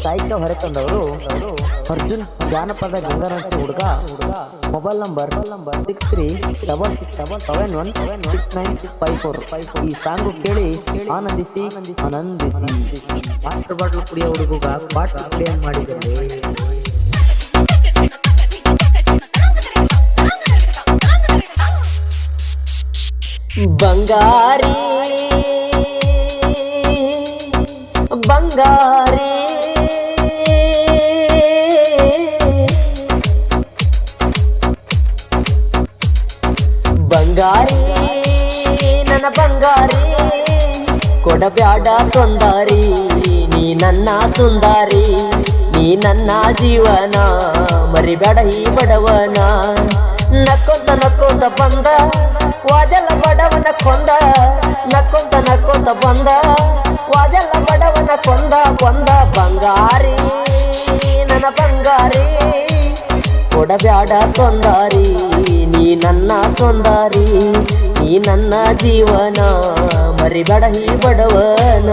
ಸಾಹಿತ್ಯ ಹೊರತಂದವರು ಅರ್ಜುನ್ ಜಾನಪದ ಗಂಗಾರಂತ ಹುಡುಗ. Mobile number 6377171694. ಈ ಸಾಂಗು ಕೇಳಿ ಆನಂದಿಸಿ. ವಾಟರ್ ಬಾಟ್ಲು ಕುಡಿಯೋ ಹುಡುಗ ಪಾಟ್ ಪ್ಲೇನ್ ಮಾಡಿದಲ್ಲಿ ಬಂಗಾರಿ ಬಂಗಾರಿ ಬಂಗಾರಿ ನನ್ನ ಬಂಗಾರಿ ಕೊಡಬ್ಯಾಡ ತೊಂದಾರಿ ನೀ ನನ್ನ ಸುಂದಾರಿ ನೀ ನನ್ನ ಜೀವನ ಮರಿಬೇಡ ಈ ಬಡವನ ನಕ್ಕೊಂತ ನಕ್ಕೊಂತ ಬಂದ ವಾದೆಲ್ಲ ಬಡವನ ಕೊಂದ ನಕ್ಕೊಂತ ನಕ್ಕೊಂತ ಬಂದ ವಾದೆಲ್ಲ ಬಡವನ ಕೊಂದ ಕೊಂದ ಬಂಗಾರಿ ನನ್ನ ಬಂಗಾರಿ ಕೊಡಬ್ಯಾಡ ತೊಂದಾರಿ ನೀ ನನ್ನ ಸೊಂದಾರಿ ನೀ ನನ್ನ ಜೀವನ ಮರಿಬೇಡ ಈ ಬಡವನ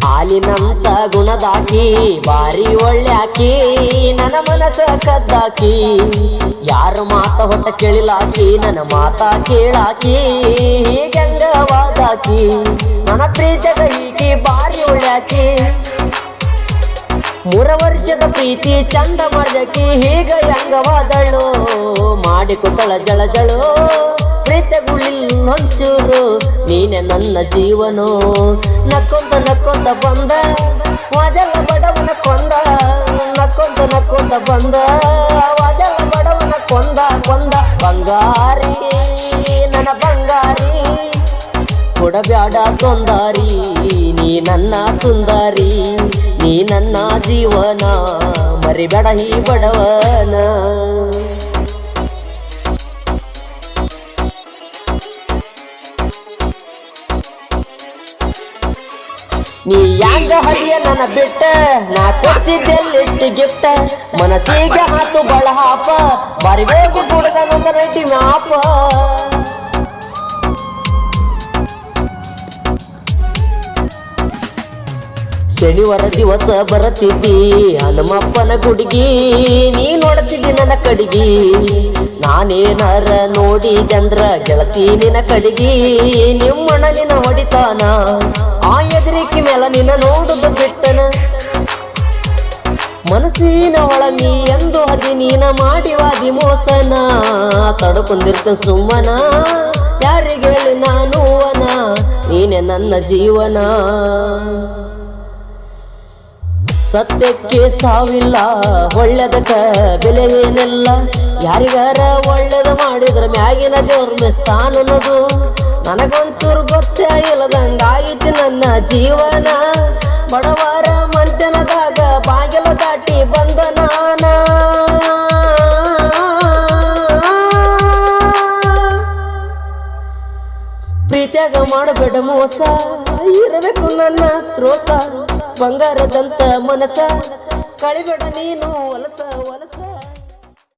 ಹಾಲಿನಂತ ಗುಣದಾಕಿ ಬಾರಿ ಒಳ್ಳ್ಯಾಕಿ ನನ್ನ ಮನಸ ಕದ್ದಾಕಿ ಯಾರ ಮಾತ ಹೊಟ್ಟ ಕೇಳಿಲಾಕಿ ನನ್ನ ಮಾತ ಕೇಳಾಕಿ ಹೀಗಂಗವಾದಾಕಿ ನನ್ನ ಪ್ರೀತಿಗ ಹೀಗೆ ಬಾರಿ ಒಳ್ಳ್ಯಾಕಿ 3 ವರ್ಷದ ಪ್ರೀತಿ ಚಂದ ಮಾಡ್ದಕಿ ಹೀಗ ಹೆಂಗವಾದಳು ಮಾಡಿಕೊಟ್ಟಳ ಜಳ ಜಳು ಪ್ರೀತಿಗುಳಿಲ್ ಹೊಂಚೂರು ನೀನೆ ನನ್ನ ಜೀವನೋ ನಕ್ಕೊಂತ ನಕ್ಕೊಂತ ಬಂದ ವಾದೆಲ್ಲ ಬಡವನ ಕೊಂದ ನಕ್ಕೊಂತ ನಕ್ಕೊಂತ ಬಂದ ವಾದೆಲ್ಲ ಬಡವನ ಕೊಂದ ಕೊಂದ ಬಂಗಾರಿ ನನ್ನ ಬಂಗಾರಿ ಕೊಡಬ್ಯಾಡ ತೊಂದಾರಿ ನೀ ನನ್ನ ಸುಂದಾರಿ ನೀ ನನ್ನ ಜೀವನ ಮರಿಬೇಡ ಈ ಬಡವನ ನೀ ಯಾಂಗ ಹರಿಯ ನನ್ನ ಬಿಟ್ಟ ನಾ ಕೊಡ್ಸಿದ್ದೆಲ್ಲಿಟ್ಟು ಗಿಫ್ಟ ಮನಸ್ಸಿಗೆ ಹಾತು ಬಳ ಹಾಪ ಬಾರಿಬೇಕು ಹುಡುಗನಂತ ರೆಡ್ಡಿ ಮ್ಯಾಪ ಶನಿವಾರ ದಿವಸ ಬರತಿದ್ದಿ ಹನುಮಪ್ಪನ ಗುಡಿಗಿ ನೀ ನೋಡ್ತಿದ್ದಿ ನನ್ನ ಕಡಿಗಿ ನಾನೇನಾರ ನೋಡಿದಂದ್ರ ಗೆಳತಿ ನಿನ್ನ ಕಡಿಗಿ ನಿಮ್ಮಣ್ಣ ನಿನ್ನ ಹೊಡಿತಾನ ಆ ಎದುರಿಕಿ ಮೇಲೆ ನಿನ್ನ ನೋಡುದು ಬಿಟ್ಟನ ಮನಸ್ಸಿನ ಒಳಮಿ ಎಂದು ಹದಿ ನೀನ ಮಾಡಿವಾದಿ ಮೋಸನ ತಡ್ಕೊಂಡಿರ್ತ ಸುಮ್ಮನ ಯಾರಿಗೆ ಹೇಳಿ ನಾನು ಅನ ನೀನೆ ನನ್ನ ಜೀವನ ಸತ್ಯಕ್ಕೆ ಸಾವಿಲ್ಲ ಒಳ್ಳೆದಕ್ಕ ಬೆಲೆ ಏನಿಲ್ಲ ಯಾರಿಗಾರ ಒಳ್ಳೇದು ಮಾಡಿದ್ರ ಮ್ಯಾಗಿನ ದೇವ್ರ ಮೆಸ್ತಾನ ಅನ್ನೋದು ನನಗೊಂಚೂರು ಗೊತ್ತೇ ಇಲ್ಲದಂಗಾಯಿತು ನನ್ನ ಜೀವನ ಬಡವರ ಮಂಚನದಾಗ ಬಾಗಿಲ ದಾಟಿ ಬಂದ ನಾನ ಪ್ರೀತಿಯಾಗ ಮಾಡಬೇಡ ಮೋಸ ಇರಬೇಕು ನನ್ನ ತ್ರೋಸ ಬಂಗಾರದಂತ ಮನಸ ಕಳಿಬೇಡ ನೀನು ಹೊಲಸ